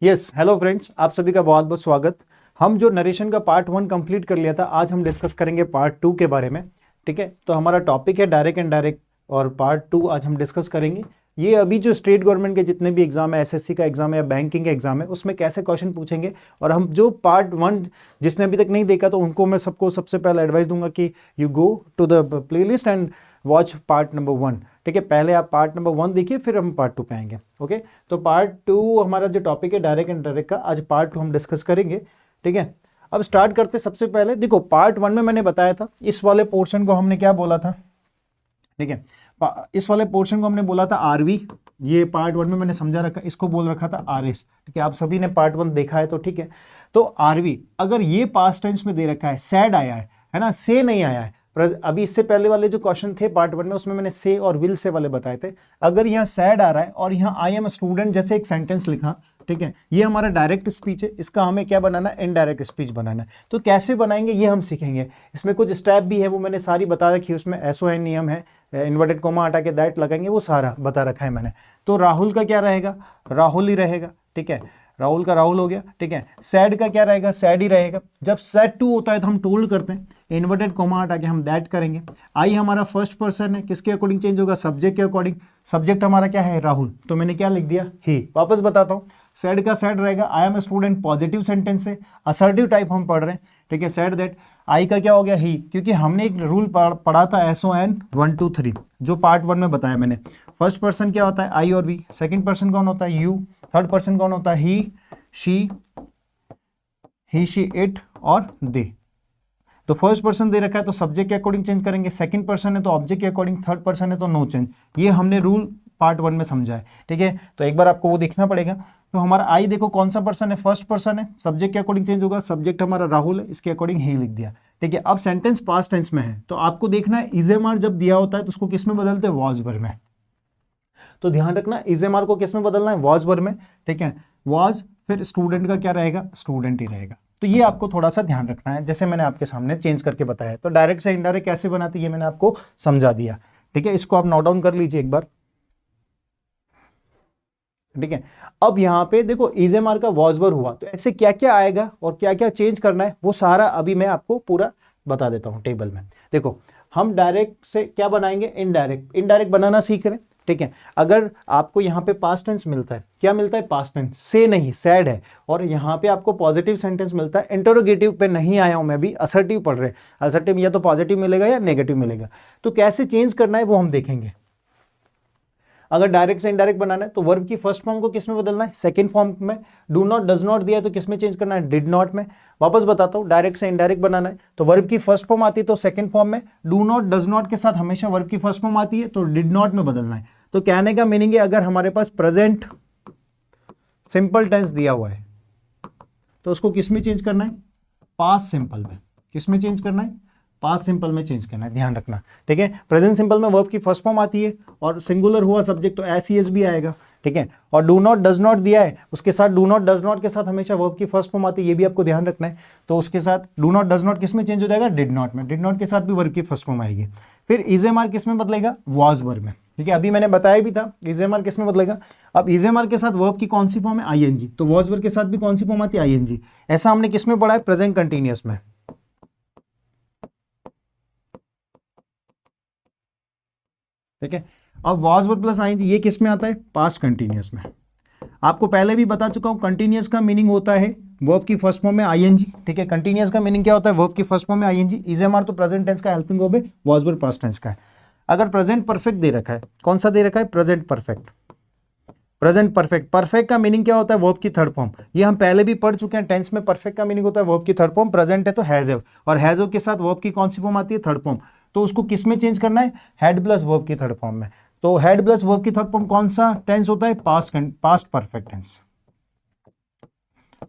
Yes hello friends, आप सभी का बहुत बहुत स्वागत। हम जो नरेशन का पार्ट 1 कंप्लीट कर लिया था, आज हम डिस्कस करेंगे पार्ट 2 के बारे में। ठीक है, तो हमारा टॉपिक है डायरेक्ट एंड डायरेक्ट और पार्ट 2 आज हम डिस्कस करेंगे। ये अभी जो स्टेट गवर्नमेंट के जितने भी एग्जाम है, एसएससी का एग्जाम है या बैंकिंग का एग्जाम है, उसमें कैसे क्वेश्चन पूछेंगे। और हम जो पार्ट 1 जिसने अभी तक नहीं देखा तो उनको मैं सबको सबसे पहले एडवाइस दूंगा कि you go to the playlist and watch part number 1। ठीक है, पहले आप पार्ट नंबर 1 देखिए, फिर हम पार्ट 2 पे आएंगे। ओके, तो पार्ट 2 हमारा जो टॉपिक है डायरेक्ट एंड डायरेक्ट का, आज पार्ट 2 हम डिस्कस करेंगे। ठीक है, अब स्टार्ट करते सबसे पहले। देखो, पार्ट 1 में मैंने बताया था, इस वाले पोर्शन को हमने क्या बोला था। ठीक है, इस वाले पोर्शन को हमने बोला था आरवी। ये पार्ट 1 में मैंने समझा रखा, इसको बोल रखा था आरएस। ठीक है, आप सभी ने पार्ट 1 देखा है तो ठीक है। तो आरवी अगर ये पास्ट टेंस में दे रखा है, सैड आया है ना, से नहीं आया है। अभी इससे पहले वाले जो क्वेश्चन थे पार्ट 1 में, उसमें मैंने से और विल से वाले बताए थे। अगर यहाँ सैड आ रहा है और यहाँ आई एम स्टूडेंट जैसे एक सेंटेंस लिखा, ठीक है, ये हमारा डायरेक्ट स्पीच है। इसका हमें क्या बनाना है, इनडायरेक्ट स्पीच बनाना है। तो कैसे बनाएंगे ये हम सीखेंगे। इसमें कुछ स्टेप भी है, वो मैंने सारी बता रखी है। उसमें एसओएन नियम है, इन्वर्टेड कोमा हटा के दैट लगाएंगे, वो सारा बता रखा है मैंने। तो राहुल का क्या रहेगा, राहुल ही रहेगा। ठीक है, राहुल का राहुल हो गया। ठीक है, सैड का क्या रहेगा, सैड ही रहेगा। जब सैड टू होता है तो हम टोल्ड करते हैं, इन्वर्टेड कोमा हटा के हम दैट करेंगे। आई हमारा फर्स्ट पर्सन है, किसके अकॉर्डिंग चेंज होगा, सब्जेक्ट के अकॉर्डिंग। सब्जेक्ट हमारा क्या है, राहुल, तो मैंने क्या लिख दिया, ही। वापस बताता हूँ, सैड का सैड रहेगा, I am a student positive sentence है, असर्टिव टाइप हम पढ़ रहे हैं। ठीक है, सैड दैट। आई का क्या हो गया, ही, क्योंकि हमने एक रूल पढ़ा था SON 1 2 3, जो पार्ट 1 में बताया मैंने। फर्स्ट पर्सन क्या होता है, आई और वी। सेकंड पर्सन कौन होता है, यू। थर्ड पर्सन कौन होता है, ही शी इट और दे। तो फर्स्ट पर्सन दे रखा है तो सब्जेक्ट के अकॉर्डिंग चेंज करेंगे, सेकंड पर्सन है तो ऑब्जेक्ट के अकॉर्डिंग, थर्ड पर्सन है तो नो चेंज। ये हमने रूल पार्ट 1 में समझा है। ठीक है, तो एक बार आपको वो देखना पड़ेगा। तो हमारा आई देखो कौन सा पर्सन है, फर्स्ट पर्सन है, सब्जेक्ट के अकॉर्डिंग चेंज होगा। सब्जेक्ट हमारा राहुल है, इसके अकॉर्डिंग ही लिख दिया। ठीक है, अब सेंटेंस पास्ट टेंस में है तो आपको देखना है इजेमार जब दिया होता है तो उसको किस में बदलते हैं, वॉज वर्ब में। तो ध्यान रखना, इजेमार को किस में बदलना है, वॉज वर्ब में। ठीक है, वॉज, फिर स्टूडेंट का क्या रहेगा, स्टूडेंट ही रहेगा। तो ये आपको थोड़ा सा ध्यान रखना है, जैसे मैंने आपके सामने चेंज करके बताया। तो डायरेक्ट से इनडायरेक्ट कैसे बनाते हैं ये मैंने आपको समझा दिया। ठीक है, इसको आप नोट डाउन कर लीजिए एक बार। ठीक है, अब यहां पे देखो इजेमार का वॉजवर हुआ तो ऐसे क्या क्या आएगा और क्या क्या चेंज करना है, वो सारा अभी मैं आपको पूरा बता देता हूं टेबल में। देखो, हम डायरेक्ट से क्या बनाएंगे, इनडायरेक्ट। इनडायरेक्ट बनाना सीख रहे हैं। ठीक है, अगर आपको यहाँ पे पास्ट टेंस मिलता है, क्या मिलता है, पास्ट टेंस, से नहीं, सैड है, और यहाँ पे आपको पॉजिटिव सेंटेंस मिलता है। इंटरोगेटिव पे नहीं आया हूं मैं भी, असर्टिव पढ़ रहे हैं। असर्टिव या तो पॉजिटिव मिलेगा या नेगेटिव मिलेगा। तो कैसे चेंज करना है वो हम देखेंगे। अगर डायरेक्ट से इनडायरेक्ट बनाना है तो वर्ब की फर्स्ट फॉर्म को किस में बदलना है, सेकंड फॉर्म में। डू नॉट, डज नॉट दिया है तो किस में चेंज करना है, डिड नॉट में। वापस बताता हूं, डायरेक्ट से इनडायरेक्ट बनाना है तो वर्ब की फर्स्ट फॉर्म आती है तो सेकंड फॉर्म में। डू नॉट, डज नॉट के साथ हमेशा वर्ब की फर्स्ट फॉर्म आती है तो डिड नॉट में बदलना है। तो कहने का मीनिंग है, अगर हमारे पास प्रेजेंट सिंपल टेंस दिया हुआ है तो उसको किस में चेंज करना है, पास्ट सिंपल में। किस में चेंज करना है, पास्ट सिंपल में चेंज करना है, ध्यान रखना। ठीक है, प्रेजेंट सिंपल में वर्ब की फर्स्ट फॉर्म आती है और सिंगुलर हुआ सब्जेक्ट तो एस भी आएगा। ठीक है, और डू नॉट, डज नॉट दिया है, उसके साथ डू नॉट, डज नॉट के साथ हमेशा वर्ब की फर्स्ट फॉर्म आती है, ये भी आपको ध्यान रखना है। तो उसके साथ डू नॉट, डज नॉट किस में चेंज हो जाएगा, डिड नॉट में। डिड नॉट के साथ भी वर्ब की फर्स्ट फॉर्म आएगी। फिर इजेमार किस में बदलेगा, वॉज वर्ब में। ठीक है, अभी मैंने बताया भी था इजेमार किस में बदलेगा। अब इजेमार के साथ वर्ब की कौन सी फॉर्म है, आईएनजी, तो वॉज वर्ब के साथ भी कौन सी फॉर्म आती है, आईएनजी। ऐसा हमने किस में पढ़ा है, प्रेजेंट कंटिन्यूअस में। ठीक है, अब वॉज वर्ब प्लस आईएनजी ये किस में आता है, पास्ट कंटिन्यूअस में। आपको पहले भी बता चुका हूं, कंटिन्यूअस का मीनिंग होता है वर्ब की फर्स्ट फॉर्म में आईएनजी। ठीक है, कंटिन्यूअस का मीनिंग क्या होता है, वर्ब की फर्स्ट फॉर्म में आईएनजी। इजेमार तो प्रेजेंट टेंस का हेल्पिंग वर्ब है, वॉज वर्ब पास्ट टेंस का है। अगर प्रेजेंट परफेक्ट दे रखा है, कौन सा दे रखा है, present perfect. Present perfect, perfect का मीनिंग क्या होता है, वर्ब की थर्ड फॉर्म। ये हम पहले भी पढ़ चुके हैं, टेंस में परफेक्ट का मीनिंग होता है वर्ब की थर्ड फॉर्म। प्रेजेंट है तो हैज हैव, और हैज हैव के साथ वर्ब की कौन सी फॉर्म आती है, थर्ड फॉर्म। तो उसको किस में चेंज करना है, हैड प्लस वर्ब की थर्ड फॉर्म में। तो हैड प्लस वर्ब की थर्ड फॉर्म कौन सा टेंस होता है, पास्ट परफेक्ट टेंस।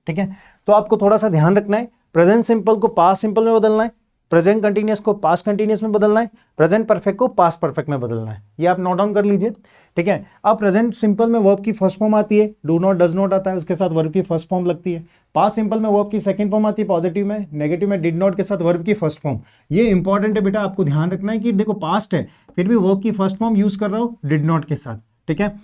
ठीक है, तो आपको थोड़ा सा ध्यान रखना है, प्रेजेंट सिंपल को पास्ट सिंपल में बदलना है, प्रेजेंट कंटिन्यूअस को पास्ट कंटिन्यूअस में बदलना है, प्रेजेंट परफेक्ट को पास्ट परफेक्ट में बदलना है। ये आप नोट डाउन कर लीजिए। ठीक है, अब प्रेजेंट सिंपल में वर्ब की फर्स्ट फॉर्म आती है, डू नॉट, डज नॉट आता है, उसके साथ वर्ब की फर्स्ट फॉर्म लगती है। पास्ट सिंपल में वर्ब की सेकंड फॉर्म आती है पॉजिटिव में, नेगेटिव में डिड नॉट के साथ वर्ब की फर्स्ट फॉर्म। ये इंपॉर्टेंट है बेटा, आपको ध्यान रखना है कि देखो पास्ट है फिर भी वर्ब की फर्स्ट फॉर्म यूज कर रहा हूं डिड नॉट के साथ। ठीक है,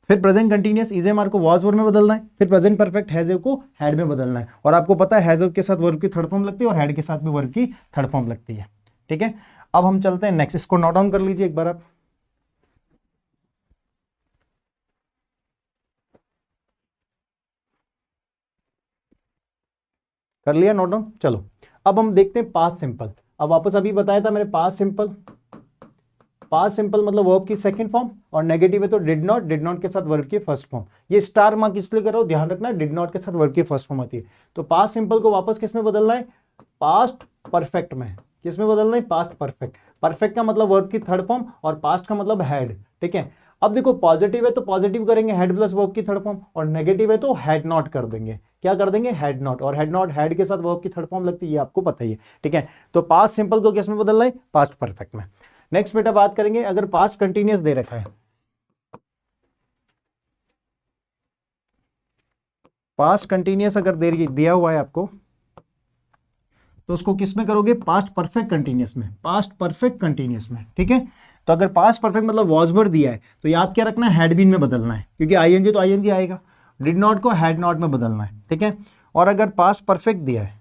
फिर present continuous is am are को वॉज वर्ब में बदलना है, फिर प्रेजेंट परफेक्ट हैज हैव को हैड में बदलना है। और आपको पता है हैज हैव के साथ वर्ब की थर्ड फॉर्म लगती है और हैड के साथ भी वर्ब की थर्ड फॉर्म लगती है। ठीक है, अब हम चलते हैं नेक्स्ट, इसको नोट डाउन कर लीजिए एक बार आप। कर लिया नोट डाउन? चलो अब हम देखते हैं पास्ट सिंपल। अब वापस अभी बताया था मैंने पास्ट सिंपल, पास्ट सिंपल मतलब वर्ब की सेकंड फॉर्म, और नेगेटिव है तो डिड नॉट के साथ वर्ब की फर्स्ट फॉर्म। ये स्टार मार्क इसलिए करो, ध्यान रखना डिड नॉट के साथ वर्ब की फर्स्ट फॉर्म आती है। तो पास्ट सिंपल को वापस किस में बदलना है? पास्ट परफेक्ट में। किस में बदलना है? Past perfect. परफेक्ट का मतलब वर्ब की थर्ड फॉर्म और पास्ट का मतलब हैड। ठीक है, अब देखो पॉजिटिव है तो पॉजिटिव करेंगे हैड प्लस वर्ब की थर्ड फॉर्म, और नेगेटिव है तो हैड नॉट कर देंगे। क्या कर देंगे? Had not. और हैड नॉट हैड के साथ वर्ब की थर्ड फॉर्म लगती है, ये आपको पता ही है। ठीक है, तो पास्ट सिंपल को किस में बदलना है? पास्ट परफेक्ट में। नेक्स्ट बेटा बात करेंगे अगर पास्ट कंटिन्यूअस दे रखा है, पास्ट कंटिन्यूअस अगर दिया हुआ है आपको, तो उसको किस में करोगे? पास्ट परफेक्ट कंटिन्यूअस में, पास्ट परफेक्ट कंटिन्यूअस में। ठीक है, तो अगर पास्ट परफेक्ट मतलब वॉज वर्ब दिया है तो याद क्या रखना है? हैड बीन में बदलना है, क्योंकि आईएनजी तो आईएनजी आएगा। डिड नॉट को हैड नॉट में बदलना है। ठीक है, और अगर पास्ट परफेक्ट दिया है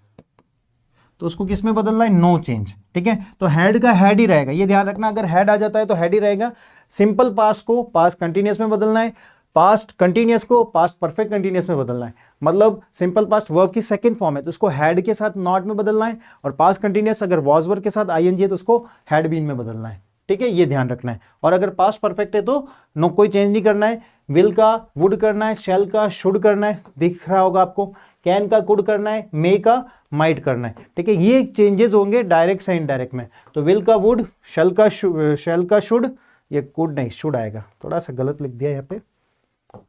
तो उसको किस में बदलना है? No change. ठीक है, तो हैड का हैड ही रहेगा, ये ध्यान रखना, अगर हैड आ जाता है तो हैड ही रहेगा। सिंपल पास्ट को पास्ट कंटिन्यूअस में बदलना है, पास्ट कंटिन्यूअस को पास्ट परफेक्ट कंटिन्यूअस में बदलना है। मतलब सिंपल पास्ट वर्ब की सेकंड फॉर्म है तो उसको हैड के साथ नॉट में बदलना है, और पास्ट कंटिन्यूअस अगर वॉज वर्ब के साथ आईएनजी है तो उसको हैड बीन में बदलना है। ठीक है, ये ध्यान रखना है। और अगर पास्ट परफेक्ट है तो नो कोई चेंज नहीं करना है। विल का वुड करना है, शैल का शुड करना है, दिख रहा होगा आपको। कैन का कुड करना है, मे का माइट करना है। ठीक है, ये चेंजेस होंगे डायरेक्ट से इनडायरेक्ट में। तो विल का वुड, शैल का शुड, ये कुड नहीं शुड आएगा, थोड़ा सा गलत लिख दिया यहाँ पे।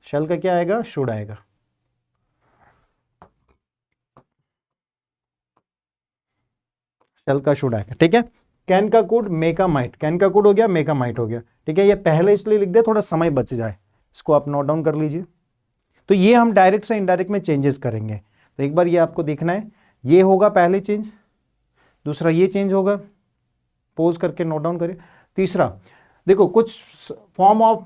शैल का क्या आएगा? शुड आएगा। शैल का शुड आएगा। ठीक है, कैन का कुड, मे का माइट, कैन का कुड हो गया, मे का माइट हो गया। ठीक है, ये पहले इसलिए लिख दे थोड़ा समय बच जाए, इसको आप नोट डाउन कर लीजिए। तो ये हम डायरेक्ट से इनडायरेक्ट में चेंजेस करेंगे। तो एक बार ये आपको देखना है, ये होगा पहले चेंज, दूसरा ये चेंज होगा, पोज करके नोट डाउन करें। तीसरा देखो कुछ फॉर्म ऑफ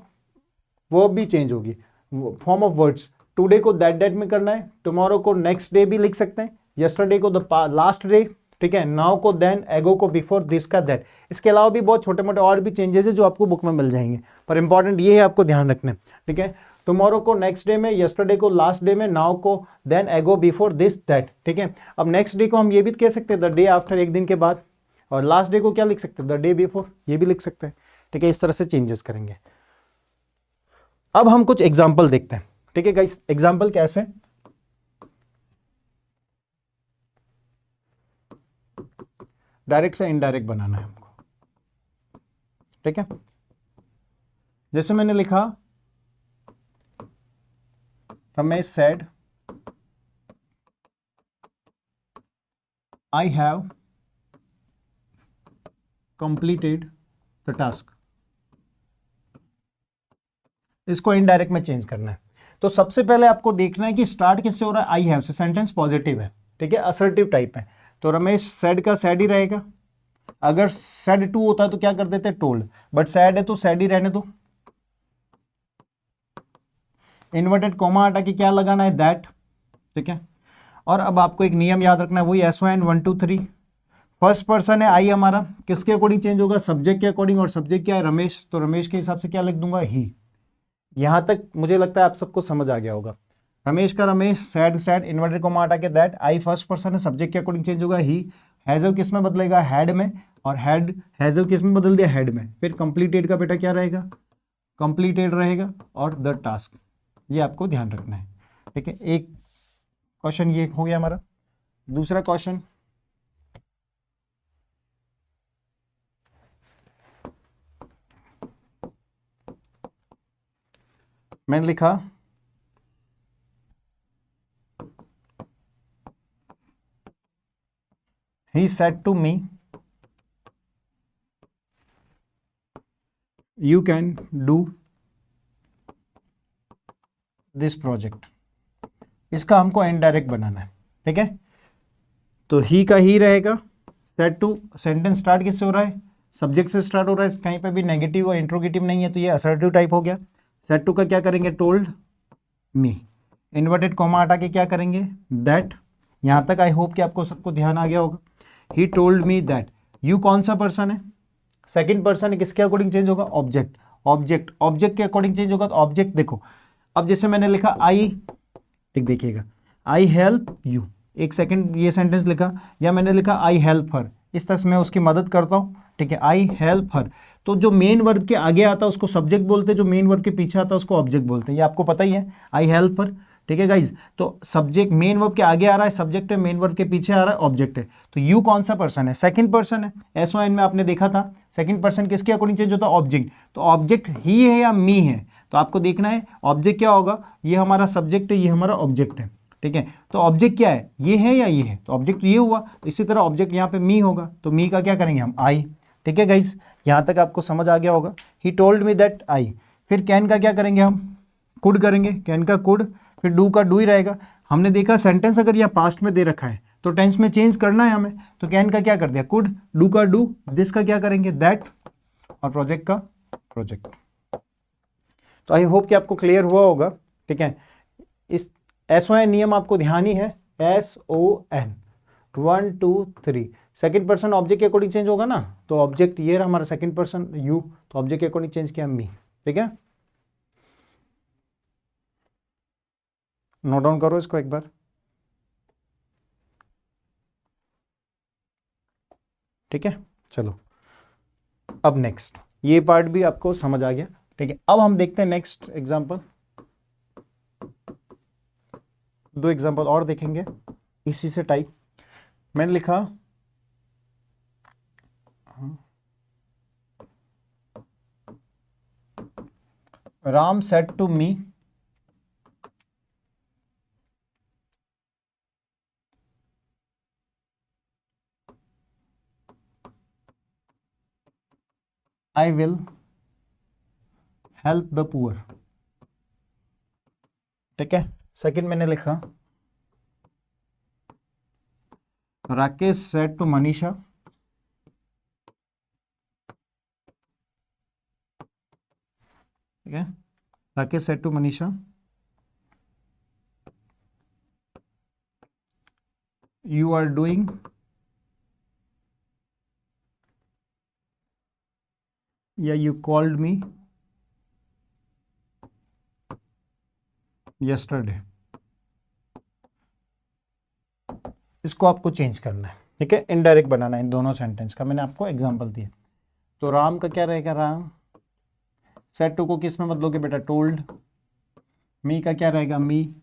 वर्ब भी चेंज होगी, फॉर्म ऑफ वर्ड्स। टुडे को दैट में करना है, टुमारो को नेक्स्ट डे भी लिख सकते हैं, यस्टरडे को द लास्ट डे। ठीक है, नाउ को देन, एगो को बिफोर, दिस का दैट। इसके अलावा भी बहुत छोटे मोटे और भी चेंजेस है जो आपको बुक में मिल जाएंगे, पर इंपॉर्टेंट ये है आपको ध्यान रखना है। ठीक है, टुमारो को नेक्स्ट डे में, यस्टरडे को लास्ट डे में, नाउ को देन, एगो बिफोर, दिस दैट। ठीक है, अब नेक्स्ट डे को हम ये भी कह सकते हैं द डे आफ्टर, एक दिन के बाद, और लास्ट डे को क्या लिख सकते हैं? द डे बिफोर, ये भी लिख सकते हैं। ठीक है, इस तरह से चेंजेस करेंगे। अब हम कुछ एग्जाम्पल देखते हैं। ठीक है गाइस, एग्जाम्पल कैसे? डायरेक्ट से इनडायरेक्ट बनाना है हमको। ठीक है, जैसे मैंने लिखा Ramesh said I have completed the task. इसको इनडायरेक्ट में चेंज करना है। तो सबसे पहले आपको देखना है कि स्टार्ट किससे हो रहा है? आई हैव से। सेंटेंस पॉजिटिव है, ठीक है, असर्टिव टाइप है, तो रमेश सेड का सेड ही रहेगा। अगर सेड टू होता है तो क्या कर देते? टोल्ड। बट सेड है तो सेड ही रहने दो। इन्वर्टेड कॉमा हटा के क्या लगाना है? दैट। ठीक है, और अब आपको एक नियम याद रखना है, वही SON 1 2 3। फर्स्ट पर्सन है आई हमारा, किसके अकॉर्डिंग चेंज होगा? सब्जेक्ट के अकॉर्डिंग, और सब्जेक्ट क्या है? रमेश, तो रमेश के हिसाब से क्या लिख दूंगा? ही। यहां तक मुझे लगता है आप सबको समझ आ गया होगा। रमेश का Ramesh, sad sad, inverted comma हटा के दैट। आई फर्स्ट पर्सन है, सब्जेक्ट के अकॉर्डिंग चेंज होगा ही। हैजव किस में बदलेगा? हैड में, और हैजव किस में बदल दिया? हेड में। फिर कंप्लीटेड का बेटा क्या रहेगा? कंप्लीटेड रहेगा, और द टास्क। ये आपको ध्यान रखना है। ठीक है, एक क्वेश्चन ये हो गया हमारा। दूसरा क्वेश्चन, मैंने लिखा he said to me you can do this project। इसका हमको इनडायरेक्ट बनाना है। ठीक है, तो ही का ही रहेगा। सेड टू, सेंटेंस स्टार्ट किससे हो रहा है? सब्जेक्ट से स्टार्ट हो रहा है, कहीं पे भी नेगेटिव और इंट्रोगेटिव नहीं है, तो ये असर्टिव टाइप हो गया। सेट टू का क्या करेंगे, टोल्ड मी, इन्वर्टेड कॉमा हटा के क्या करेंगे, दैट। यहां तक आई होप कि आपको सबको ध्यान आ गया होगा। He told me that, you कौन सा पर्सन है, सेकंड पर्सन है, किसके अकॉर्डिंग चेंज होगा, ऑब्जेक्ट, ऑब्जेक्ट, ऑब्जेक्ट के अकॉर्डिंग चेंज होगा। तो ऑब्जेक्ट देखो, अब जैसे मैंने लिखा आई, ठीक देखिएगा, आई हेल्प यू, एक सेकंड ये सेंटेंस लिखा, या मैंने लिखा आई हेल्प हर, इस तरह से मैं उसकी मदद करता हूँ, ठीक है, आई हेल्प हर। तो जो मेन वर्ब के आगे आता है उसको सब्जेक्ट बोलते हैं, जो मेन वर्ब के पीछे आता है उसको ऑब्जेक्ट बोलते हैं, ये आपको पता ही है, आई हेल्प हर, ठीक है गाइज। तो सब्जेक्ट मेन वर्ब के आगे आ रहा है सब्जेक्ट है, मेन वर्ब के पीछे आ रहा है ऑब्जेक्ट है। तो यू कौन सा पर्सन है, सेकंड पर्सन है। SON में आपने देखा था सेकंड पर्सन किसके अकॉर्डिंग चेंज होता है, ऑब्जेक्ट। तो ऑब्जेक्ट ही है या मी है, तो आपको देखना है ऑब्जेक्ट क्या होगा, ये हमारा सब्जेक्ट है, ये हमारा ऑब्जेक्ट है, ठीक है। तो ऑब्जेक्ट क्या है, ये है या ये है, तो ऑब्जेक्ट तो ये हुआ, तो इसी तरह ऑब्जेक्ट यहाँ पे मी होगा, तो मी का क्या करेंगे हम, आई, ठीक है गाइस, यहाँ तक आपको समझ आ गया होगा। He told me that I, फिर कैन का क्या करेंगे हम, कुड करेंगे, कैन का कुड, फिर डू का डू ही रहेगा। हमने देखा सेंटेंस अगर यहाँ पास्ट में दे रखा है तो टेंस में चेंज करना है हमें, तो कैन का क्या कर दिया, कुड, डू का डू, दिस का क्या करेंगे, दैट, और प्रोजेक्ट का प्रोजेक्ट। तो आई होप कि आपको क्लियर हुआ होगा, ठीक है। इस SON नियम आपको ध्यान ही है, SON 1 2 3, सेकेंड पर्सन ऑब्जेक्ट के अकॉर्डिंग चेंज होगा ना, तो ऑब्जेक्ट ये रहा हमारा सेकेंड पर्सन यू, तो ऑब्जेक्ट के अकॉर्डिंग चेंज किया मी, ठीक है। नोट डाउन करो इसको एक बार, ठीक है। चलो अब नेक्स्ट, ये पार्ट भी आपको समझ आ गया, ठीक है। अब हम देखते हैं नेक्स्ट एग्जांपल, दो एग्जांपल और देखेंगे इसी से टाइप। मैंने लिखा Ram said to me, I will help the poor, ठीक है। सेकंड मैंने लिखा राकेश सेड टू मनीषा, ठीक है, Rakesh said to Manisha you are doing या यू कॉल्ड मी यस्टरडे, इसको आपको चेंज करना है, ठीक है, इनडायरेक्ट बनाना है इन दोनों सेंटेंस का, मैंने आपको एग्जांपल दिया। तो राम का क्या रहेगा, राम, सेड टू को किस में बदलोगे बेटा, टोल्ड, मी का क्या रहेगा, मी,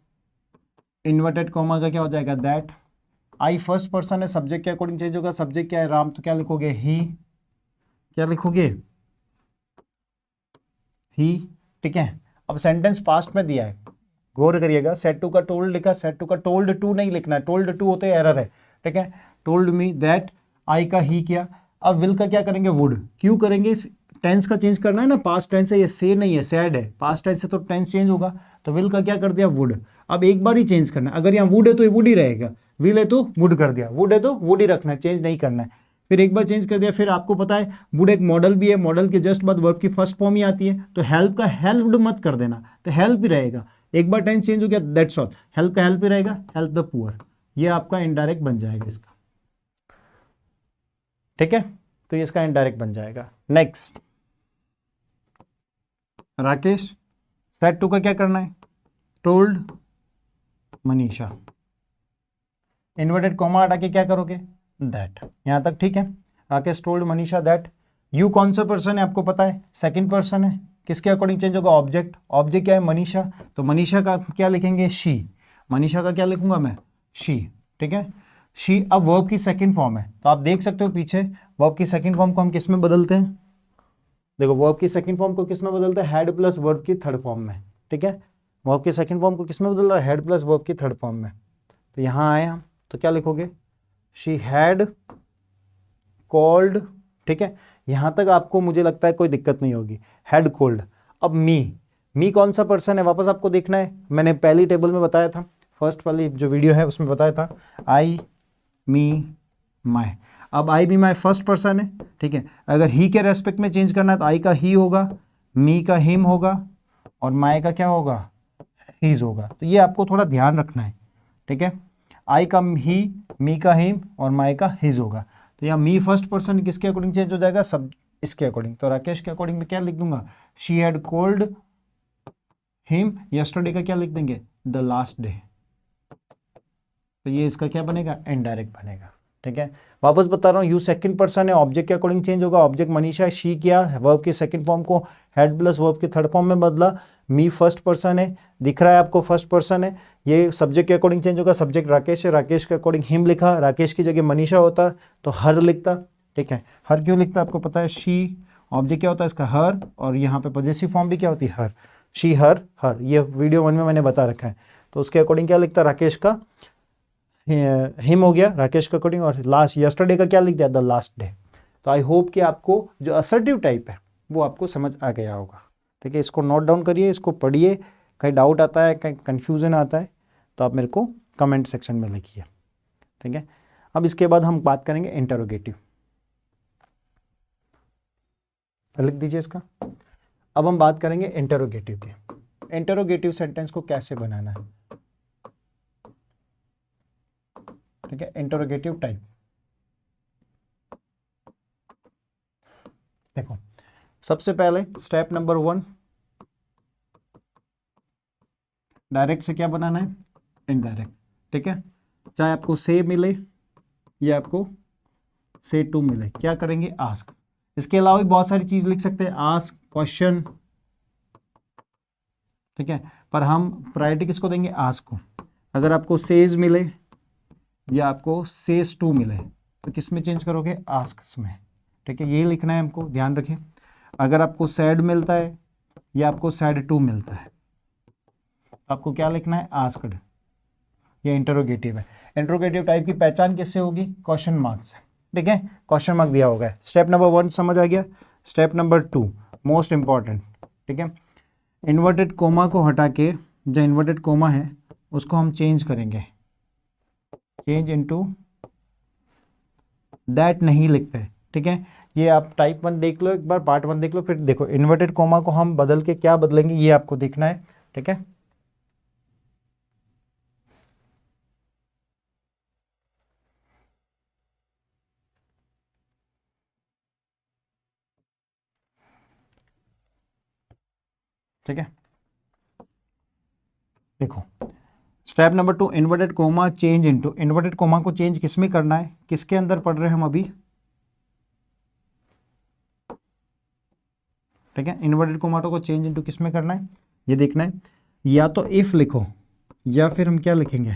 इन्वर्टेड कॉमा का क्या हो जाएगा, दैट, आई फर्स्ट पर्सन है, सब्जेक्ट के अकॉर्डिंग चेंज होगा, सब्जेक्ट क्या है, राम, तो क्या लिखोगे, ही, क्या लिखोगे, ही, ठीक है। अब सेंटेंस पास्ट में दिया है, गौर करिएगा, सेड टू का टोल्ड लिखा, सेड टू का टोल्ड टू नहीं लिखना है, टोल्ड टू होते एरर है, ठीक है। टोल्ड मी दैट, आई का ही किया। अब विल का क्या करेंगे, वुड, क्यों करेंगे, टेंस का चेंज करना है ना, पास्ट टेंस है, ये से नहीं है, सैड है, पास्ट टेंस है तो टेंस चेंज होगा, तो विल का क्या कर दिया, वुड। अब एक बार ही चेंज करना है, अगर यहाँ वुड है तो ये वुड ही रहेगा, विल है तो वुड कर दिया, वुड है तो वुड ही रखना है, चेंज नहीं करना है। फिर एक बार चेंज कर दिया, फिर आपको पता है वुड एक मॉडल भी है, मॉडल के जस्ट बाद वर्ब की फर्स्ट फॉर्म ही आती है, तो हेल्प का हेल्प्ड मत कर देना, तो हेल्प ही रहेगा। एक बार टेंस चेंज हो गया, दैट्स ऑल, हेल्प का हेल्प ही रहेगा, हेल्प द पुअर, ये आपका इनडायरेक्ट बन जाएगा इसका, ठीक है। तो ये इसका इनडायरेक्ट बन जाएगा। नेक्स्ट, राकेश सेड टू का क्या करना है, टोल्ड मनीषा, इन्वर्टेड कॉमा हटा के क्या करोगे, दैट, यहां तक ठीक है। Rakesh told Manisha that, you कौन सा पर्सन है आपको पता है, सेकंड पर्सन है, किसके अकॉर्डिंग चेंज होगा, ऑब्जेक्ट, ऑब्जेक्ट क्या है, मनीषा, तो मनीषा का क्या लिखेंगे, शी, मनीषा का क्या लिखूंगा मैं, शी, ठीक है, शी। अब वर्ब की सेकंड फॉर्म है, तो आप देख सकते हो पीछे वर्ब की सेकंड फॉर्म को हम किस में बदलते हैं, देखो वर्ब की सेकंड फॉर्म को किस में बदलते हैं, हैड प्लस वर्ब की थर्ड फॉर्म में, ठीक है। वर्ब की सेकंड फॉर्म को किस में बदल रहा है, हैड प्लस वर्ब की थर्ड फॉर्म में। तो यहाँ आए हम, तो क्या लिखोगे, शी हैड कॉल्ड, ठीक है, यहां तक आपको मुझे लगता है कोई दिक्कत नहीं होगी, हैड कॉल्ड। अब मी कौन सा पर्सन है, वापस आपको देखना है, मैंने पहली टेबल में बताया था, फर्स्ट वाली जो वीडियो है उसमें बताया था, आई मी माई। अब आई मी माई फर्स्ट पर्सन है, ठीक है, अगर ही के रेस्पेक्ट में चेंज करना है तो आई का ही होगा, मी का हिम होगा, और माई का क्या होगा, हीज होगा। तो ये आपको थोड़ा ध्यान रखना है, ठीक है। आई का ही, मी का हिम और माई का हिज होगा। तो यहाँ मी फर्स्ट पर्सन किसके अकॉर्डिंग चेंज हो जाएगा, सब इसके अकॉर्डिंग। तो राकेश के अकॉर्डिंग में क्या लिख दूंगा, she had cold him yesterday का क्या लिख देंगे, द लास्ट डे। तो ये इसका क्या बनेगा, इनडायरेक्ट बनेगा, ठीक है। वापस बता रहा हूँ, यू सेकंड पर्सन है, ऑब्जेक्ट के अकॉर्डिंग चेंज होगा। ऑब्जेक्ट मनीषा, शी किया, वर्ब के सेकंड फॉर्म को हैड प्लस वर्ब के थर्ड फॉर्म में बदला। मी फर्स्ट पर्सन है, दिख रहा है आपको फर्स्ट पर्सन है। ये सब्जेक्ट के अकॉर्डिंग चेंज होगा। सब्जेक्ट राकेश है, राकेश के अकॉर्डिंग हिम लिखा, राकेश की जगह मनीषा होता तो हर लिखता, ठीक है। हर क्यों लिखता आपको पता है, शी ऑब्जेक्ट क्या होता है इसका, हर, और यहाँ पे पॉजेसिव फॉर्म भी क्या होती है, हर। शी हर, हर, ये वीडियो 1 में मैंने बता रखा है। तो उसके अकॉर्डिंग क्या लिखता, राकेश का हिम हो गया राकेश का अकॉर्डिंग, और लास्ट यस्टरडे का क्या लिख दिया, द लास्ट डे। तो आई होप कि आपको जो असर्टिव टाइप है वो आपको समझ आ गया होगा, ठीक है। इसको नोट डाउन करिए, इसको पढ़िए, कहीं डाउट आता है, कहीं कन्फ्यूजन आता है तो आप मेरे को कमेंट सेक्शन में लिखिए, ठीक है। अब इसके बाद हम बात करेंगे इंटरोगेटिव, लिख दीजिए इसका। अब हम बात करेंगे इंटरोगेटिव की। इंटरोगेटिव सेंटेंस को कैसे बनाना है, ठीक है। इंटरोगेटिव टाइप देखो, सबसे पहले स्टेप नंबर 1, डायरेक्ट से क्या बनाना है, इनडायरेक्ट, ठीक है। चाहे आपको से मिले या आपको से टू मिले, क्या करेंगे, आस्क। इसके अलावा भी बहुत सारी चीज लिख सकते हैं, आस्क, क्वेश्चन, ठीक है। पर हम प्रायोरिटी किसको देंगे, आस्क को। अगर आपको सेज मिले या आपको सेज टू मिले तो किस में चेंज करोगे, आस्क में, ठीक है। यही लिखना है हमको, ध्यान रखें। अगर आपको सैड मिलता है या आपको सैड टू मिलता है तो आपको क्या लिखना है, आस्क्ड। ये इंटरोगेटिव है। इंटरोगेटिव टाइप की पहचान किससे होगी, क्वेश्चन मार्क से, ठीक है। क्वेश्चन मार्क दिया होगा। स्टेप नंबर 1 समझ आ गया। स्टेप नंबर 2 मोस्ट इंपॉर्टेंट, ठीक है। इन्वर्टेड कोमा को हटा के, जो इन्वर्टेड कोमा है उसको हम चेंज करेंगे, चेंज इनटू दैट नहीं लिखते, ठीक है। ये आप टाइप 1 देख लो एक बार, पार्ट 1 देख लो, फिर देखो इन्वर्टेड कोमा को हम बदल के क्या बदलेंगे ये आपको देखना है, ठीक है। ठीक है, देखो step number 2, inverted coma change into. Inverted coma को चेंज किस में करना है, किसके अंदर पढ़ रहे हैं हम अभी, ठीक है। इन्वर्टेड कोमाटो को चेंज इनटू किस में करना है ये देखना है। या तो इफ लिखो या फिर हम क्या लिखेंगे,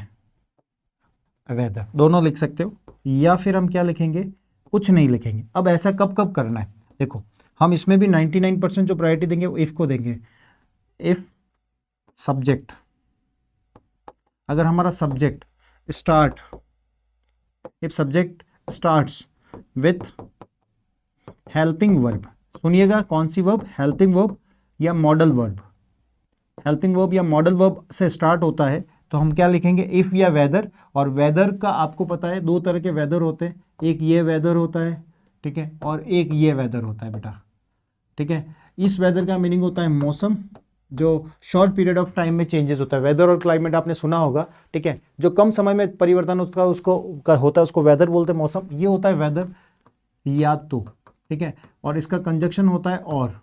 वेदर, दोनों लिख सकते हो। या फिर हम क्या लिखेंगे, कुछ नहीं लिखेंगे। अब ऐसा कब कब करना है, देखो हम इसमें भी 99% जो प्रायोरिटी देंगे वो इफ को देंगे। इफ सब्जेक्ट, अगर हमारा subject start, if subject starts with helping verb, सुनिएगा कौन सी वर्ब, हेल्पिंग वर्ब या मॉडल वर्ब। हेल्पिंग वर्ब या मॉडल वर्ब से स्टार्ट होता है तो हम क्या लिखेंगे, इफ या वेदर। और वेदर का आपको पता है 2 तरह के वेदर होते हैं, एक ये वेदर होता है, ठीक है, और एक ये वेदर होता है बेटा, ठीक है। इस वेदर का मीनिंग होता है मौसम, जो शॉर्ट पीरियड ऑफ टाइम में चेंजेस होता है। वेदर और क्लाइमेट आपने सुना होगा, ठीक है। जो कम समय में परिवर्तन होता है उसको होता है, उसको वेदर बोलते हैं, मौसम। ये होता है वेदर या तो, ठीक है। और इसका कंजक्शन होता है और,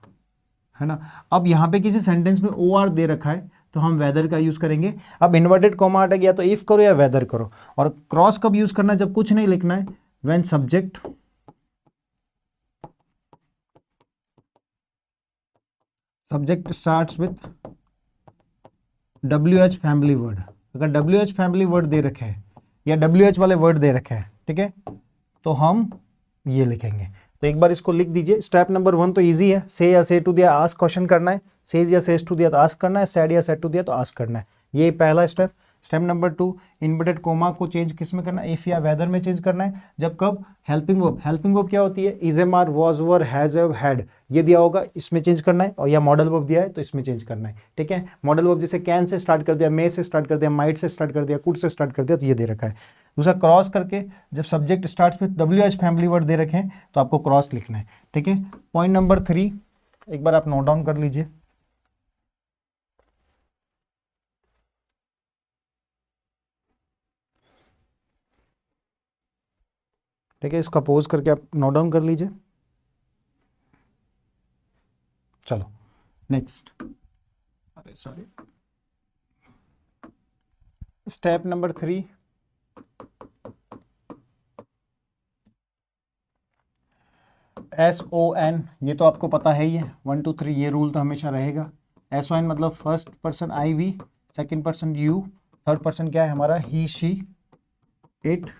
है ना। अब यहाँ पे किसी सेंटेंस में ओ आर दे रखा है तो हम वेदर का यूज करेंगे। अब इन्वर्टेड कॉमा हटा गया तो इफ करो या वेदर करो। और क्रॉस कब यूज करना है, जब कुछ नहीं लिखना है, when subject starts with WH family word. अगर WH फैमिली वर्ड दे रखे हैं या WH वाले वर्ड दे रखे हैं, ठीक है, तो हम ये लिखेंगे। तो एक बार इसको लिख दीजिए। स्टेप नंबर 1 तो इजी है, से या से टू दिया आस्क क्वेश्चन करना है, सेज या सेज टू दिया तो आस्क करना है, सैड या सैड टू दिया तो आस्क करना है। ये पहला step. Step number 2, inverted coma को चेंज किस में करना है, इफ या वेदर में चेंज करना है। जब कब, हेल्पिंग वर्ब। हेल्पिंग वर्ब क्या होती है, is am are, was were, has have, had, ये दिया होगा इसमें चेंज करना है। और या मॉडल वर्ब दिया है तो इसमें चेंज करना है, ठीक है। मॉडल वर्ब जैसे कैन से स्टार्ट कर दिया, मे से स्टार्ट कर दिया, माइट से स्टार्ट कर दिया, कुड से स्टार्ट कर दिया, तो ये दे रखा है। दूसरा क्रॉस करके, जब subject starts with WH family word दे रखे हैं तो आपको क्रॉस लिखना है, ठीक है। पॉइंट नंबर 3 एक बार आप नोट डाउन कर लीजिए। ठीक है, इसका पोज करके आप नोट डाउन कर लीजिए। चलो नेक्स्ट, अरे सॉरी, स्टेप नंबर 3, SON, ये तो आपको पता है ही है, 1 2 3 ये रूल तो हमेशा रहेगा। SON मतलब first person I we, second person you, third person क्या है हमारा ही शी इट,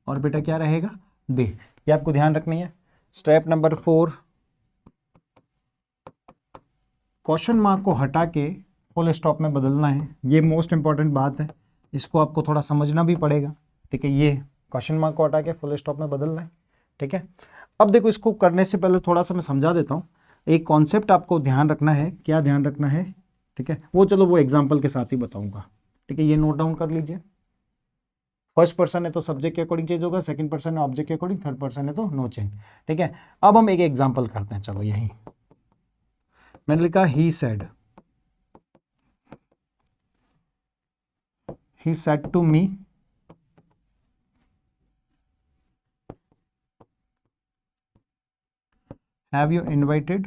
और बेटा क्या रहेगा दे, ये आपको ध्यान रखनी है। स्टेप नंबर 4, क्वेश्चन मार्क को हटा के फुल स्टॉप में बदलना है, ये मोस्ट इंपॉर्टेंट बात है, इसको आपको थोड़ा समझना भी पड़ेगा। ठीक है, ये क्वेश्चन मार्क को हटा के फुल स्टॉप में बदलना है। ठीक है, अब देखो इसको करने से पहले थोड़ा सा मैं समझा देता हूँ, एक कॉन्सेप्ट आपको ध्यान रखना है। क्या ध्यान रखना है? ठीक है, वो चलो वो एग्जाम्पल के साथ ही बताऊंगा। ठीक है, ये नोट डाउन कर लीजिए। फर्स्ट पर्सन है तो सब्जेक्ट के अकॉर्डिंग चेंज होगा, सेकंड पर्सन है ऑब्जेक्ट के अकॉर्डिंग, थर्ड पर्सन है तो नो चेंज। ठीक है, अब हम एक एग्जाम्पल करते हैं। चलो यही मैंने लिखा he said to me have you invited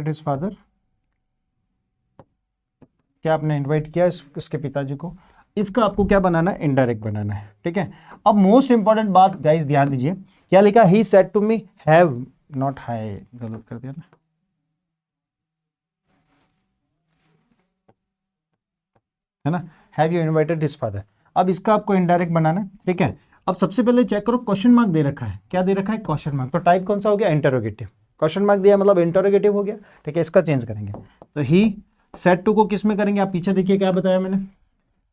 his father? क्या आपने इनवाइट किया इसके पिताजी को? इसका आपको क्या बनाना है? इनडायरेक्ट बनाना है। ठीक है, अब मोस्ट इंपॉर्टेंट बात गाइस ध्यान दीजिए, क्या लिखा? He said to me have, not हाई, गलत कर दिया ना, है ना, have you invited his father. अब इसका आपको इनडायरेक्ट बनाना है। ठीक है, अब सबसे पहले चेक करो, क्वेश्चन मार्क दे रखा है। क्या दे रखा है? Question mark. तो टाइप कौन सा हो गया? इंटरोगेटिव। क्वेश्चन मार्क दिया मतलब इंटरोगेटिव हो गया। ठीक है, इसका चेंज करेंगे तो ही सेड टू को किस में करेंगे? आप पीछे देखिए क्या बताया मैंने,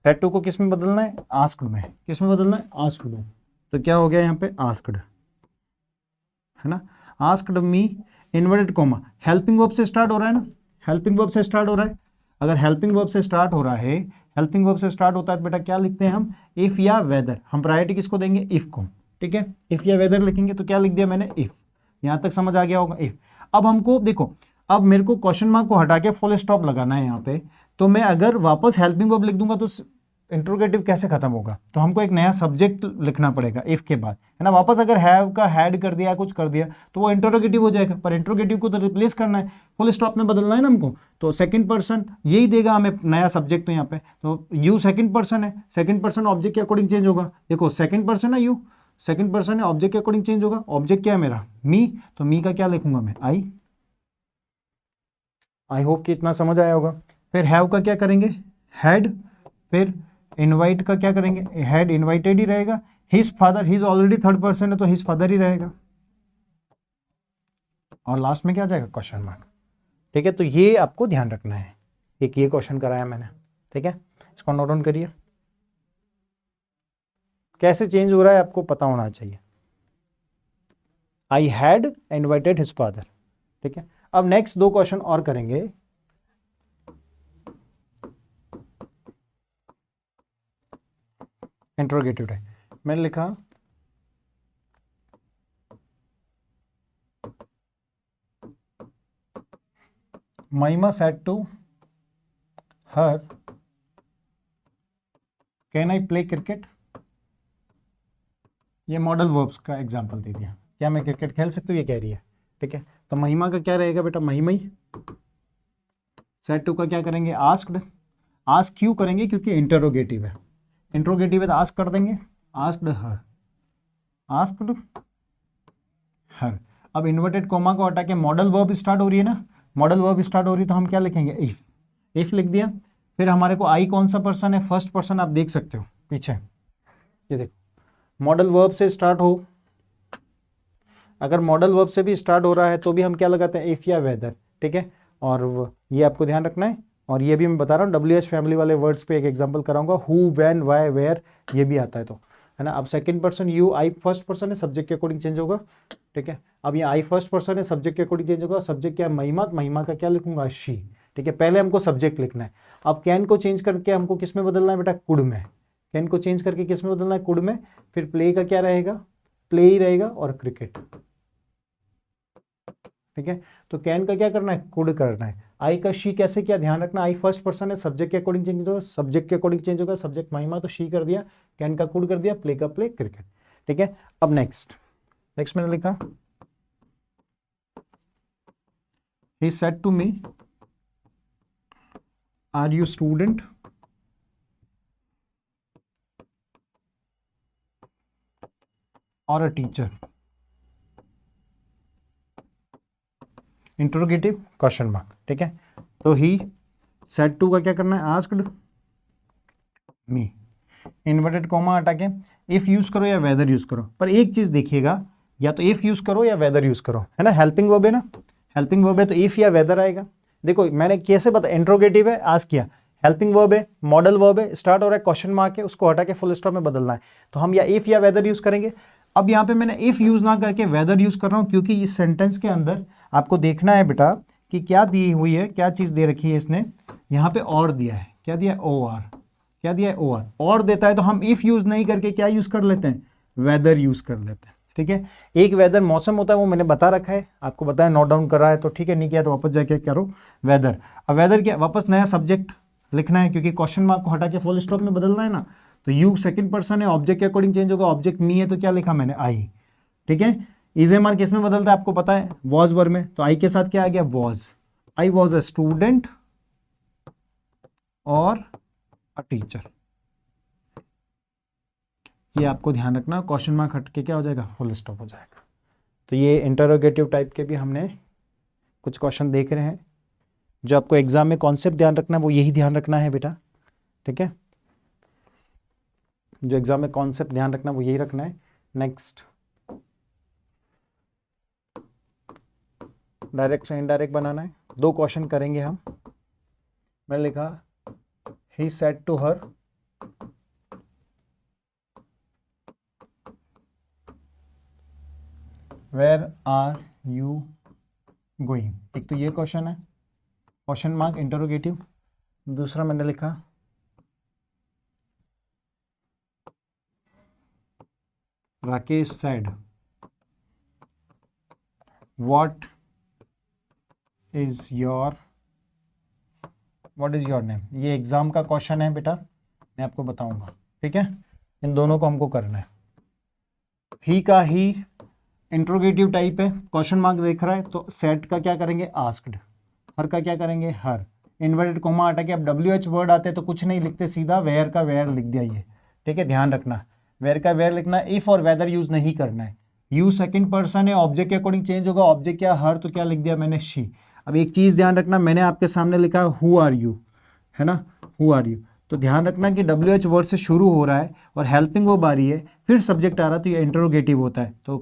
सेड टू को किस में बदलना है? आस्क्ड में। किस में बदलना है? आस्क्ड में। तो क्या हो गया यहाँ पे? आस्क्ड, है ना, asked me inverted coma, helping verb से स्टार्ट हो रहा है ना, हेल्पिंग वर्ब से स्टार्ट हो रहा है। अगर हेल्पिंग वर्ब से स्टार्ट हो रहा है, हेल्पिंग वर्ब से स्टार्ट होता है तो बेटा क्या लिखते हैं हम? इफ या वेदर। हम प्रायोरिटी किसको देंगे? इफ को। ठीक है, इफ या वेदर लिखेंगे तो क्या लिख दिया मैंने? इफ। यहां तक समझ आ गया होगा? इफ। अब हमको देखो, अब मेरे को क्वेश्चन मार्क को हटा के फुल स्टॉप लगाना है यहाँ पे, तो मैं अगर वापस हेल्पिंग वर्ब लिख दूंगा तो इंट्रोगेटिव कैसे खत्म होगा? तो हमको एक नया सब्जेक्ट लिखना पड़ेगा इफ के बाद, है ना। वापस अगर हैव का हैड कर दिया, कुछ कर दिया तो वो इंट्रोगेटिव हो जाएगा, पर इंट्रोगेटिव को तो रिप्लेस करना है, फुल स्टॉप में बदलना है ना हमको। तो सेकंड पर्सन यही देगा हमें नया सब्जेक्ट। तो यहाँ पे तो यू सेकंड पर्सन है, सेकंड पर्सन ऑब्जेक्ट के अकॉर्डिंग चेंज होगा। देखो सेकंड पर्सन है यू, सेकंड पर्सन है, ऑब्जेक्ट के अकॉर्डिंग चेंज होगा। ऑब्जेक्ट क्या है मेरा? मी, तो मी का क्या लिखूंगा मैं? आई होप कि इतना समझ आया होगा। फिर हैव का क्या करेंगे? हैड। फिर इनवाइट का क्या करेंगे? हैड इनवाइटेड ही रहेगा। His father, his already third person है तो हिज फादर ही रहेगा, और लास्ट में क्या आ जाएगा? Question mark. ठीक है, तो ये आपको ध्यान रखना है। एक ये क्वेश्चन कराया मैंने। ठीक है, इसको नोट डाउन करिए। कैसे चेंज हो रहा है आपको पता होना चाहिए। I had invited his father. ठीक है, अब नेक्स्ट दो क्वेश्चन और करेंगे। इंट्रोगेटिव है, मैंने लिखा Mahima said to her can I play cricket. ये मॉडल वर्ब्स का एग्जांपल दे दिया, क्या मैं क्रिकेट खेल सकती हूँ, ये कह रही है। ठीक है, तो महिमा का क्या रहेगा बेटा? महिमा ही। सेड टू का क्या करेंगे? आस्क्ड। आस्क क्यों करेंगे? क्योंकि इंटरोगेटिव है, इंट्रोगेटिव है तो आस्क कर देंगे। Asked her, asked her. अब इन्वर्टेड कोमा को हटा के मॉडल वर्ब स्टार्ट हो रही है ना, मॉडल वर्ब स्टार्ट हो रही है तो हम क्या लिखेंगे? इफ। इफ लिख दिया। फिर हमारे को आई कौन सा पर्सन है? First person. आप देख सकते हो पीछे, ये देखो मॉडल वर्ब से स्टार्ट हो, अगर मॉडल वर्ब से भी स्टार्ट हो रहा है तो भी हम क्या लगाते हैं? इफ या वेदर। ठीक है, और ये आपको ध्यान रखना है। और ये भी मैं बता रहा हूँ WH फैमिली वाले वर्ड्स पे एक एग्जांपल कराऊंगा, हु, व्हेन, व्हाई, वेयर, ये भी आता है तो, है ना। अब second person you, I first person है, सब्जेक्ट के अकॉर्डिंग चेंज होगा। ठीक है, अब ये आई फर्स्ट पर्सन है, सब्जेक्ट के अकॉर्डिंग चेंज होगा। सब्जेक्ट क्या है? महिमा, महिमा का क्या लिखूंगा? शी। ठीक है, पहले हमको सब्जेक्ट लिखना है। अब कैन को चेंज करके हमको किस में बदलना है बेटा? कुड में। कैन को चेंज करके किस में बदलना है? कुड में। फिर प्ले का क्या रहेगा? प्ले ही रहेगा, और क्रिकेट। ठीक है, तो कैन का क्या करना है? कुड करना है। आई का शी कैसे किया, ध्यान रखना आई फर्स्ट पर्सन है, सब्जेक्ट के अकॉर्डिंग चेंज होगा, सब्जेक्ट के अकॉर्डिंग चेंज होगा, सब्जेक्ट महिमा तो शी कर दिया, कैन का कुड कर दिया, प्ले का प्ले, क्रिकेट। ठीक है, अब नेक्स्ट मैंने लिखा he said to me are you student or a teacher, interrogative question mark. ठीक है, तो ही सेड टू का क्या करना है, आस्क्ड मी, इन्वर्टेड कॉमा हटा के इफ यूज करो या वेदर यूज करो, पर एक चीज देखिएगा, या तो इफ यूज करो या वेदर यूज करो, है ना, हेल्पिंग वर्ब है ना, हेल्पिंग वर्ब है तो इफ या वेदर आएगा। देखो मैंने कैसे बता, इंट्रोगेटिव है, आस्क किया, हेल्पिंग वर्ब है, मॉडल वर्ब है, स्टार्ट हो रहा है क्वेश्चन मार्क है, उसको हटा के फुल स्टॉप में बदलना है, तो हम या इफ या वेदर यूज करेंगे। अब यहाँ पे मैंने इफ यूज ना करके वेदर यूज कर रहा हूँ, क्योंकि इस सेंटेंस के अंदर आपको देखना है बेटा कि क्या दी हुई है, क्या चीज दे रखी है इसने, यहाँ पे और दिया है, क्या दिया है, ओ आर, क्या दिया है, ओ आर, और देता है तो हम इफ यूज नहीं करके क्या यूज कर लेते हैं, वेदर यूज कर लेते हैं। ठीक है, एक वेदर मौसम होता है, वो मैंने बता रखा है, आपको बताया, नोट डाउन करा है, तो ठीक है, नहीं किया तो वापस जाके करो वेदर। अब वेदर क्या, वापस नया सब्जेक्ट लिखना है, क्योंकि क्वेश्चन मार्क को हटा के फुल स्टॉप में बदलना है ना, तो यू सेकंड पर्सन है, ऑब्जेक्ट के अकॉर्डिंग चेंज होगा, ऑब्जेक्ट मी है तो क्या लिखा मैंने, आई। ठीक है, इजे मार्क किसमें बदलता है आपको पता है, वॉज वर्ब में, तो आई के साथ क्या आ गया, was, I was a student और अ टीचर। ये आपको ध्यान रखना, क्वेश्चन मार्क हट के क्या हो जाएगा, फुल स्टॉप हो जाएगा। तो ये इंटरोगेटिव टाइप के भी हमने कुछ क्वेश्चन देख रहे हैं, जो आपको एग्जाम में कॉन्सेप्ट ध्यान रखना है वो यही ध्यान रखना है बेटा। ठीक है, जो एग्जाम में कॉन्सेप्ट ध्यान रखना वो यही रखना है। नेक्स्ट, डायरेक्ट से इनडायरेक्ट बनाना है, 2 क्वेश्चन करेंगे हम। मैंने लिखा he said to her where are you going, एक तो ये क्वेश्चन है, क्वेश्चन मार्क इंटरोगेटिव। दूसरा मैंने लिखा Rakesh said what is your name, ये एग्जाम का क्वेश्चन है बेटा, मैं आपको बताऊंगा। ठीक है, इन दोनों को हमको करना है। ही का ही इंट्रोगेटिव टाइप है, क्वेश्चन मार्क देख रहा है, तो सेट का क्या करेंगे, आस्क्ड, हर का क्या करेंगे, हर, इन्वर्टेड कोमा हटा के अब WH वर्ड आते हैं तो कुछ नहीं लिखते, सीधा वेयर का वेयर लिख दिया ये। ठीक है, ध्यान रखना, वेयर का वेयर लिखना, इफ और वेदर यूज नहीं करना है। यू सेकंड पर्सन है, ऑब्जेक्ट के अकॉर्डिंग चेंज होगा, ऑब्जेक्ट क्या, हर, तो क्या लिख दिया मैंने, शी। अब एक चीज ध्यान रखना, मैंने आपके सामने लिखा हु आर यू, है ना, हु आर यू, तो ध्यान रखना कि WH वर्ड से शुरू हो रहा है और हेल्पिंग वर्ब आ रही है, फिर सब्जेक्ट आ रहा है, तो ये इंटरोगेटिव होता है। तो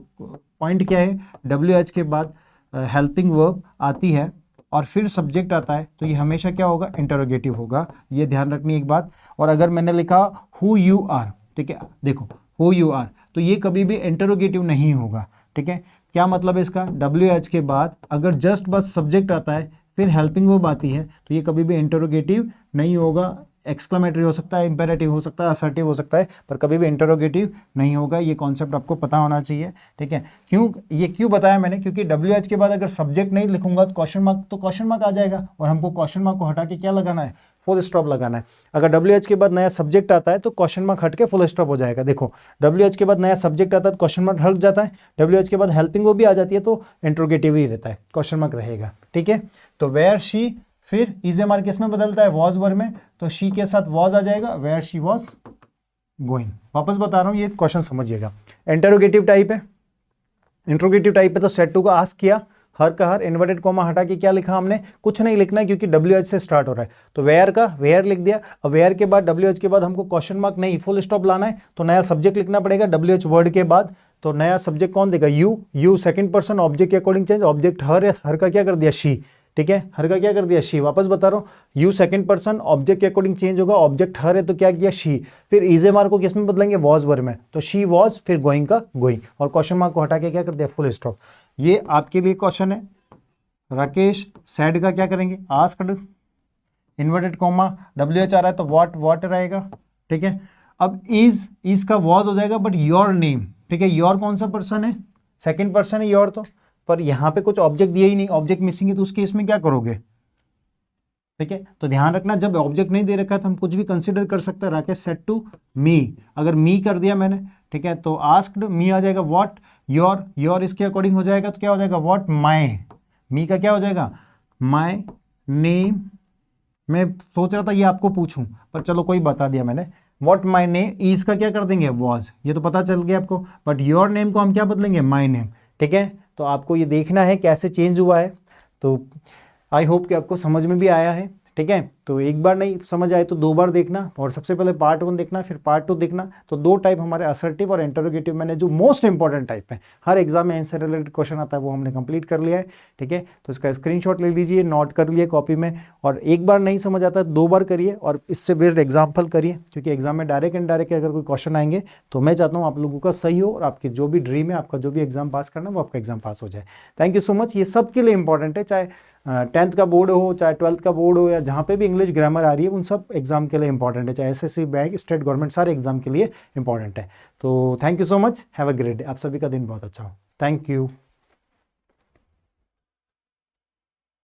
पॉइंट क्या है, WH के बाद हेल्पिंग वर्ब आती है और फिर सब्जेक्ट आता है, तो ये हमेशा क्या होगा, इंटरोगेटिव होगा, ये ध्यान रखनी एक बात। और अगर मैंने लिखा हु यू आर, ठीक है, देखो हु यू आर, तो ये कभी भी इंटरोगेटिव नहीं होगा। ठीक है, क्या मतलब है इसका, WH के बाद अगर जस्ट बस सब्जेक्ट आता है फिर हेल्पिंग वर्ब आती है, तो ये कभी भी इंटरोगेटिव नहीं होगा। एक्सक्लेमेटरी हो सकता है, इंपेरेटिव हो सकता है, असर्टिव हो सकता है, पर कभी भी इंटरोगेटिव नहीं होगा। ये कॉन्सेप्ट आपको पता होना चाहिए। ठीक है, क्यों बताया मैंने, क्योंकि WH के बाद अगर सब्जेक्ट नहीं लिखूंगा तो क्वेश्चन मार्क आ जाएगा, और हमको क्वेश्चन मार्क को हटा के क्या लगाना है, फुल स्टॉप लगाना है। अगर WH के बाद नया सब्जेक्ट आता है तो क्वेश्चन मार्क हट के फुल स्टॉप हो जाएगा। देखो WH के बाद नया सब्जेक्ट आता है तो क्वेश्चन मार्क हट जाता है, WH के बाद हेल्पिंग वो भी आ जाती है तो इंट्रोगेटिव ही रहता है, क्वेश्चन मार्क रहेगा। ठीक है, तो वेयर शी, फिर इजे मार्क किसमें बदलता है, वॉज वर्ब में, तो शी के साथ वॉज आ जाएगा, वेयर शी वॉज गोइंग। वापस बता रहा हूं, ये क्वेश्चन समझिएगा। इंटरोगेटिव टाइप है, इंट्रोगेटिव टाइप है, तो सेट टू का आस्क किया, हर का हर, इन्वर्टेड कॉमा हटा के क्या लिखा हमने, कुछ नहीं लिखना है क्योंकि WH से स्टार्ट हो रहा है, तो वेयर का वेयर लिख दिया। अब वेयर के बाद WH के बाद हमको क्वेश्चन मार्क नहीं, फुल स्टॉप लाना है, तो नया सब्जेक्ट लिखना पड़ेगा WH वर्ड के बाद। तो नया सब्जेक्ट कौन देगा, यू सेकंड पर्सन, ऑब्जेक्ट के अकॉर्डिंग चेंज, ऑब्जेक्ट हर है, हर का क्या कर दिया, शी। ठीक है, हर का क्या कर दिया, शी। वापस बता रहा हूँ, यू सेकंड पर्सन, ऑब्जेक्ट के अकॉर्डिंग चेंज होगा, ऑब्जेक्ट हर है तो क्या किया, शी। फिर इजे मार्क को किस में बदलेंगे, वॉज वर्ब में, तो शी वॉज, फिर गोइंग का गोइंग, और क्वेश्चन मार्क को हटा के क्या कर दिया, फुल स्टॉप। ये आपके लिए क्वेश्चन है। राकेश सैड का क्या करेंगे, आस्क्ड, इन्वर्टेड कॉमा, WH आ रहा है तो व्हाट रहेगा। ठीक है, अब इज का वॉज हो जाएगा, बट योर नेम। ठीक है, योर कौन सा पर्सन है, सेकंड पर्सन है योर, तो पर यहाँ पे कुछ ऑब्जेक्ट दिया ही नहीं, ऑब्जेक्ट मिसिंग है, तो उस केस में क्या करोगे, ठीक है, तो ध्यान रखना जब ऑब्जेक्ट नहीं दे रखा है तो हम कुछ भी कंसिडर कर सकते हैं। राकेश सेड टू मी, अगर मी कर दिया मैंने, ठीक है, तो आस्क्ड मी आ जाएगा व्हाट, योर इसके अकॉर्डिंग हो जाएगा तो क्या हो जाएगा व्हाट माई, मी का क्या हो जाएगा माई नेम। मैं सोच रहा था ये आपको पूछूं पर चलो कोई बता दिया मैंने, व्हाट माई नेम, ईज का क्या कर देंगे वॉज, ये तो पता चल गया आपको, बट योर नेम को हम क्या बदलेंगे माई नेम। ठीक है, तो आपको ये देखना है कैसे चेंज हुआ है। तो आई होप कि आपको समझ में भी आया है। ठीक है, तो एक बार नहीं समझ आए तो दो बार देखना, और सबसे पहले पार्ट 1 देखना फिर पार्ट 2 देखना। तो दो टाइप हमारे असर्टिव और इंटरोगेटिव मैंने जो मोस्ट इंपॉर्टेंट टाइप है, हर एग्जाम में आंसर रिलेटेड क्वेश्चन आता है, वो हमने कंप्लीट कर लिया है। ठीक है, तो इसका स्क्रीनशॉट ले लीजिए, नोट कर लिए कॉपी में, और एक बार नहीं समझ आता दो बार करिए और इससे बेस्ड एग्जाम्पल करिए, क्योंकि एग्जाम में डायरेक्ट इनडायरेक्ट अगर कोई क्वेश्चन आएंगे तो मैं चाहता हूँ आप लोगों का सही हो और आपके जो भी ड्रीम है, आपका जो भी एग्जाम पास करना वो आपका एग्जाम पास हो जाए। Thank you so much. ये सबके लिए इंपॉर्टेंट है, चाहे 10th का बोर्ड हो, चाहे 12th का बोर्ड हो, या जहाँ पे भी इंग्लिश ग्रामर आ रही है, उन सब एग्जाम के लिए इंपॉर्टेंट है, चाहे एसएससी, बैंक, स्टेट गवर्नमेंट, सारे एग्जाम के लिए इंपॉर्टेंट है। तो thank you so much, have a great day. आप सभी का दिन बहुत अच्छा हो। Thank you.